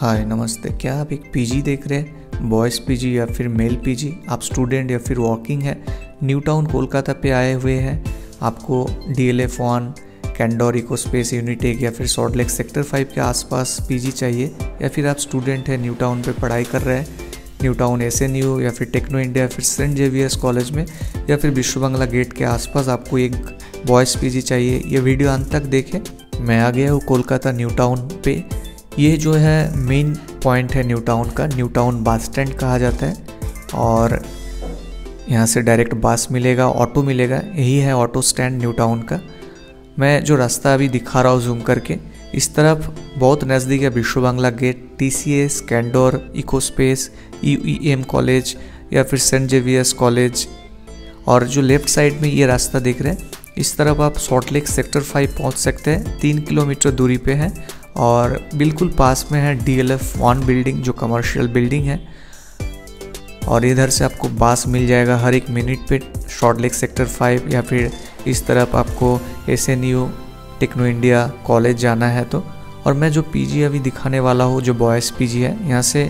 हाय नमस्ते। क्या आप एक पीजी देख रहे हैं, बॉयज़ पीजी या फिर मेल पीजी? आप स्टूडेंट या फिर वर्किंग है, न्यू टाउन कोलकाता पे आए हुए हैं, आपको DLF 1, candour eco space, Unitech या फिर सॉल्ट लेक सेक्टर 5 के आसपास पीजी चाहिए, या फिर आप स्टूडेंट हैं, न्यू टाउन पे पढ़ाई कर रहे हैं, न्यू टाउन SNU या फिर टेक्नो इंडिया या फिर सेंट जेवियर्स कॉलेज में या फिर विश्व बंगला गेट के आसपास आपको एक बॉयज़ पीजी चाहिए, ये वीडियो अंत तक देखें। मैं आ गया हूँ कोलकाता न्यू टाउन पे। ये जो है मेन पॉइंट है न्यू टाउन का, न्यू टाउन बस स्टैंड कहा जाता है, और यहाँ से डायरेक्ट बस मिलेगा, ऑटो मिलेगा, यही है ऑटो स्टैंड न्यू टाउन का। मैं जो रास्ता अभी दिखा रहा हूँ जूम करके, इस तरफ बहुत नज़दीक है Biswa Bangla gate, TCS, Candor eco space, UEM college या फिर सेंट जेवियर्स कॉलेज। और जो लेफ्ट साइड में ये रास्ता देख रहे हैं, इस तरफ आप सॉल्ट लेक सेक्टर 5 पहुँच सकते हैं, 3 किलोमीटर दूरी पे है, और बिल्कुल पास में है DLF 1 बिल्डिंग जो कमर्शियल बिल्डिंग है। और इधर से आपको बस मिल जाएगा हर एक मिनट पे सॉल्ट लेक सेक्टर 5, या फिर इस तरफ आपको SNU टेक्नो इंडिया कॉलेज जाना है तो। और मैं जो पीजी अभी दिखाने वाला हूँ, जो बॉयज़ पीजी है, यहाँ से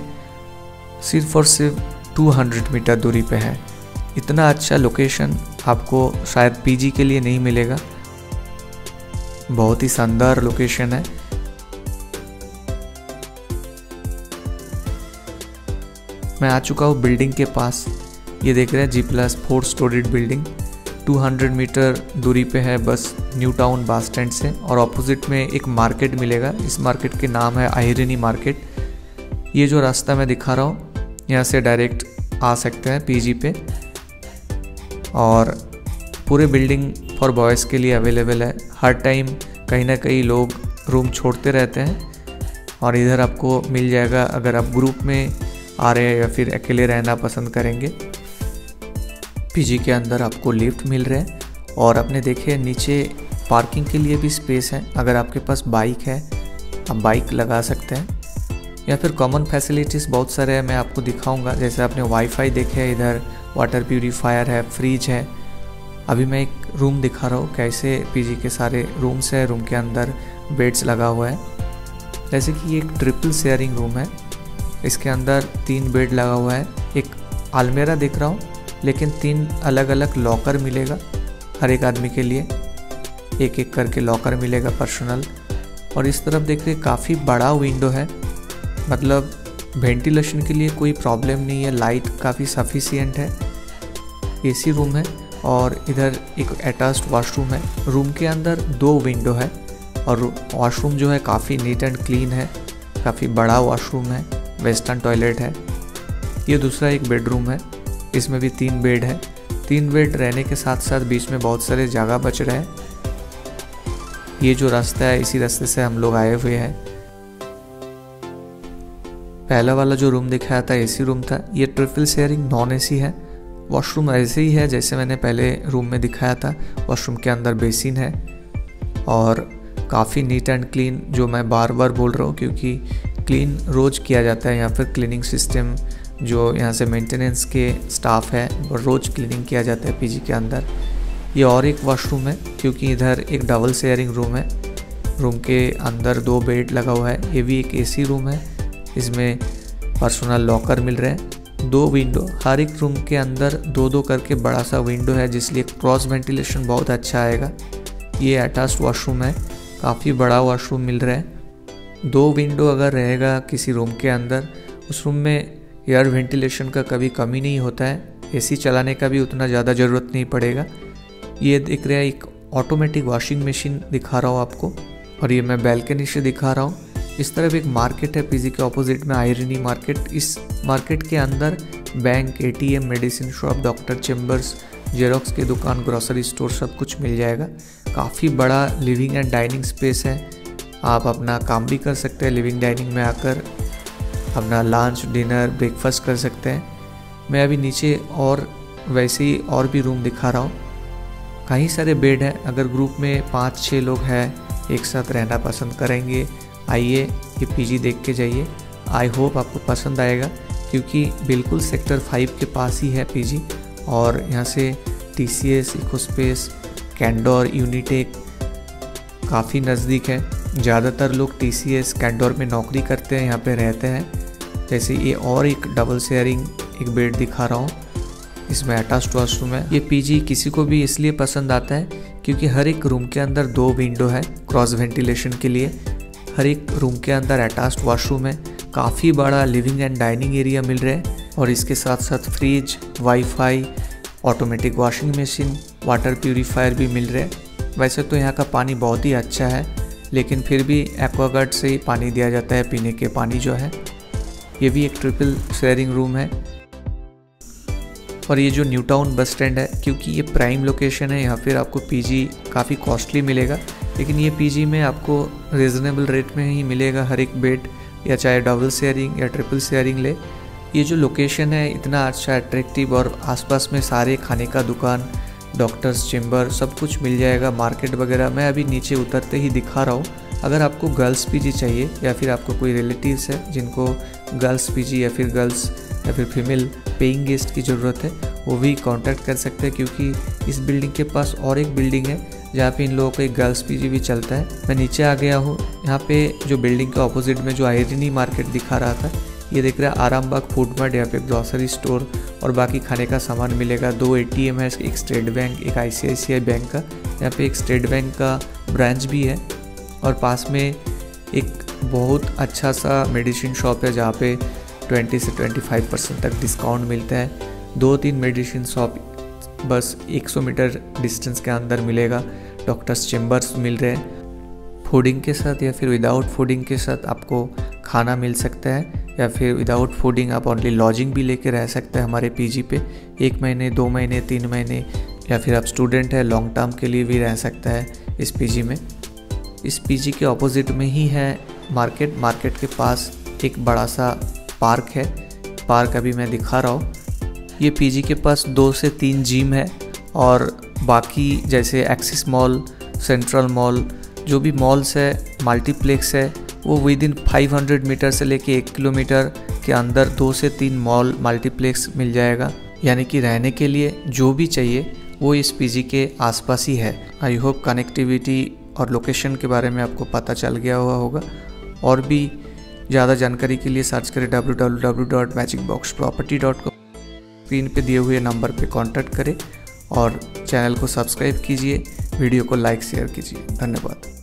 सिर्फ और सिर्फ 200 मीटर दूरी पे है। इतना अच्छा लोकेशन आपको शायद पीजी के लिए नहीं मिलेगा, बहुत ही शानदार लोकेशन है। मैं आ चुका हूँ बिल्डिंग के पास, ये देख रहे हैं G+4 स्टोरीड बिल्डिंग, 200 मीटर दूरी पे है बस न्यू टाउन बस स्टैंड से। और ऑपोजिट में एक मार्केट मिलेगा, इस मार्केट के नाम है आयरनी मार्केट। ये जो रास्ता मैं दिखा रहा हूँ, यहाँ से डायरेक्ट आ सकते हैं पीजी पे, और पूरे बिल्डिंग फॉर बॉयज़ के लिए अवेलेबल है। हर टाइम कहीं ना कहीं लोग रूम छोड़ते रहते हैं, और इधर आपको मिल जाएगा अगर आप ग्रुप में आ रहे हैं या फिर अकेले रहना पसंद करेंगे। पीजी के अंदर आपको लिफ्ट मिल रहे हैं, और आपने देखे नीचे पार्किंग के लिए भी स्पेस है। अगर आपके पास बाइक है, आप बाइक लगा सकते हैं, या फिर कॉमन फैसिलिटीज़ बहुत सारे हैं, मैं आपको दिखाऊंगा। जैसे आपने वाईफाई देखे है, इधर वाटर प्यूरीफायर है, फ्रिज है। अभी मैं एक रूम दिखा रहा हूँ, कैसे पीजी के सारे रूम्स है, रूम के अंदर बेड्स लगा हुआ है। जैसे कि ये एक ट्रिपल शेयरिंग रूम है, इसके अंदर 3 बेड लगा हुआ है। एक अलमेरा देख रहा हूँ, लेकिन 3 अलग अलग लॉकर मिलेगा हर एक आदमी के लिए, एक एक करके लॉकर मिलेगा पर्सनल। और इस तरफ देख रहे काफ़ी बड़ा विंडो है, मतलब वेंटिलेशन के लिए कोई प्रॉब्लम नहीं है, लाइट काफ़ी सफिशिएंट है। AC रूम है, और इधर एक अटैच्ड वॉशरूम है। रूम के अंदर 2 विंडो है, और वॉशरूम जो है काफ़ी नीट एंड क्लीन है, काफ़ी बड़ा वॉशरूम है, वेस्टर्न टॉयलेट है। ये दूसरा एक बेडरूम है, इसमें भी 3 बेड है। 3 बेड रहने के साथ साथ बीच में बहुत सारे जगह बच रहे हैं। ये जो रास्ता है, इसी रास्ते से हम लोग आए हुए हैं। पहला वाला जो रूम दिखाया था AC रूम था, ये ट्रिपल शेयरिंग नॉन AC है। वॉशरूम ऐसे ही है जैसे मैंने पहले रूम में दिखाया था। वॉशरूम के अंदर बेसिन है, और काफ़ी नीट एंड क्लीन, जो मैं बार बार बोल रहा हूँ, क्योंकि क्लीन रोज़ किया जाता है यहाँ पर। क्लीनिंग सिस्टम जो यहाँ से मेंटेनेंस के स्टाफ है, वो रोज़ क्लीनिंग किया जाता है पीजी के अंदर। ये और एक वॉशरूम है, क्योंकि इधर एक डबल शेयरिंग रूम है। रूम के अंदर 2 बेड लगा हुआ है। ये भी एक AC रूम है, इसमें पर्सनल लॉकर मिल रहे हैं। 2 विंडो, हर एक रूम के अंदर 2-2 करके बड़ा सा विंडो है, जिसलिए क्रॉस वेंटिलेशन बहुत अच्छा आएगा। ये अटैच्ड वॉशरूम है, काफ़ी बड़ा वॉशरूम मिल रहा है। 2 विंडो अगर रहेगा किसी रूम के अंदर, उस रूम में एयर वेंटिलेशन का कभी कमी नहीं होता है। AC चलाने का भी उतना ज़्यादा ज़रूरत नहीं पड़ेगा। ये दिख रहा है एक ऑटोमेटिक वॉशिंग मशीन दिखा रहा हूँ आपको, और ये मैं बैल्कनी से दिखा रहा हूँ। इस तरफ एक मार्केट है पीजी के ऑपोजिट में, आयरनी मार्केट। इस मार्केट के अंदर bank, ATM, medicine shop, doctor chambers, xerox की दुकान, ग्रोसरी स्टोर, सब कुछ मिल जाएगा। काफ़ी बड़ा लिविंग एंड डाइनिंग स्पेस है, आप अपना काम भी कर सकते हैं। लिविंग डाइनिंग में आकर अपना लंच, डिनर, ब्रेकफास्ट कर सकते हैं। मैं अभी नीचे और वैसे ही और भी रूम दिखा रहा हूँ। कई सारे बेड हैं, अगर ग्रुप में 5-6 लोग हैं, एक साथ रहना पसंद करेंगे, आइए ये पीजी देख के जाइए। आई होप आपको पसंद आएगा, क्योंकि बिल्कुल सेक्टर 5 के पास ही है पीजी, और यहाँ से TCS, echo space, candour, Unitech काफ़ी नज़दीक है। ज़्यादातर लोग TCS कैंडोर में नौकरी करते हैं, यहाँ पे रहते हैं। जैसे ये और एक डबल शेयरिंग एक बेड दिखा रहा हूँ, इसमें अटैच्ड वॉशरूम है। ये पीजी किसी को भी इसलिए पसंद आता है क्योंकि हर एक रूम के अंदर 2 विंडो है क्रॉस वेंटिलेशन के लिए। हर एक रूम के अंदर अटैच्ड वॉशरूम है, काफ़ी बड़ा लिविंग एंड डाइनिंग एरिया मिल रहा है और इसके साथ साथ fridge, wifi, automatic washing machine, water purifier भी मिल रहा है। वैसे तो यहाँ का पानी बहुत ही अच्छा है, लेकिन फिर भी एक्वागार्ड से ही पानी दिया जाता है पीने के पानी जो है। ये भी एक ट्रिपल शेयरिंग रूम है। और ये जो न्यू टाउन बस स्टैंड है, क्योंकि ये प्राइम लोकेशन है, यहाँ फिर आपको पीजी काफ़ी कॉस्टली मिलेगा, लेकिन ये पीजी में आपको रिजनेबल रेट में ही मिलेगा हर एक बेड, या चाहे डबल शेयरिंग या ट्रिपल शेयरिंग ले। ये जो लोकेशन है इतना अच्छा अट्रैक्टिव, और आसपास में सारे खाने का दुकान, डॉक्टर्स चेम्बर सब कुछ मिल जाएगा, मार्केट वगैरह। मैं अभी नीचे उतरते ही दिखा रहा हूँ। अगर आपको गर्ल्स पीजी चाहिए या फिर आपको कोई रिलेटिव्स है जिनको गर्ल्स पीजी या फिर गर्ल्स या फिर फीमेल पेइंग गेस्ट की ज़रूरत है, वो भी कांटेक्ट कर सकते हैं, क्योंकि इस बिल्डिंग के पास और एक बिल्डिंग है जहाँ पे इन लोगों का एक गर्ल्स पीजी भी चलता है। मैं नीचे आ गया हूँ। यहाँ पे जो बिल्डिंग के ऑपोजिट में जो आयरनी मार्केट दिखा रहा था, ये देख रहा है आरामबाग फूड मार्ट। यहाँ पे ग्रॉसरी स्टोर और बाकी खाने का सामान मिलेगा। 2 ATM है, एक स्टेट बैंक, एक ICICI बैंक का। यहाँ पे एक स्टेट बैंक का ब्रांच भी है और पास में एक बहुत अच्छा सा मेडिसिन शॉप है जहाँ पे 20 से 25% तक डिस्काउंट मिलता है। 2-3 मेडिसिन शॉप बस 100 मीटर डिस्टेंस के अंदर मिलेगा। डॉक्टर्स चेम्बर्स मिल रहे हैं। फूडिंग के साथ या फिर विदाउट फूडिंग के साथ आपको खाना मिल सकता है, या फिर विदाउट फूडिंग आप ओनली लॉजिंग भी लेके रह सकते हैं हमारे पीजी पे। 1 महीने, 2 महीने, 3 महीने, या फिर आप स्टूडेंट है लॉन्ग टर्म के लिए भी रह सकता है इस पीजी में। इस पीजी के ऑपोजिट में ही है मार्केट। मार्केट के पास एक बड़ा सा पार्क है। पार्क अभी मैं दिखा रहा हूँ। ये पीजी के पास 2 से 3 जिम है, और बाकी जैसे एक्सिस मॉल, सेंट्रल मॉल, जो भी मॉल्स है, मल्टीप्लेक्स है, वो विद इन 500 मीटर से लेके 1 किलोमीटर के अंदर 2 से 3 मॉल मल्टीप्लेक्स मिल जाएगा। यानी कि रहने के लिए जो भी चाहिए वो इस पीजी के आसपास ही है। आई होप कनेक्टिविटी और लोकेशन के बारे में आपको पता चल गया हुआ होगा। और भी ज़्यादा जानकारी के लिए सर्च करें www.magicboxproperty.com। स्क्रीन पे दिए हुए नंबर पे कांटेक्ट करें और चैनल को सब्सक्राइब कीजिए, वीडियो को लाइक शेयर कीजिए। धन्यवाद।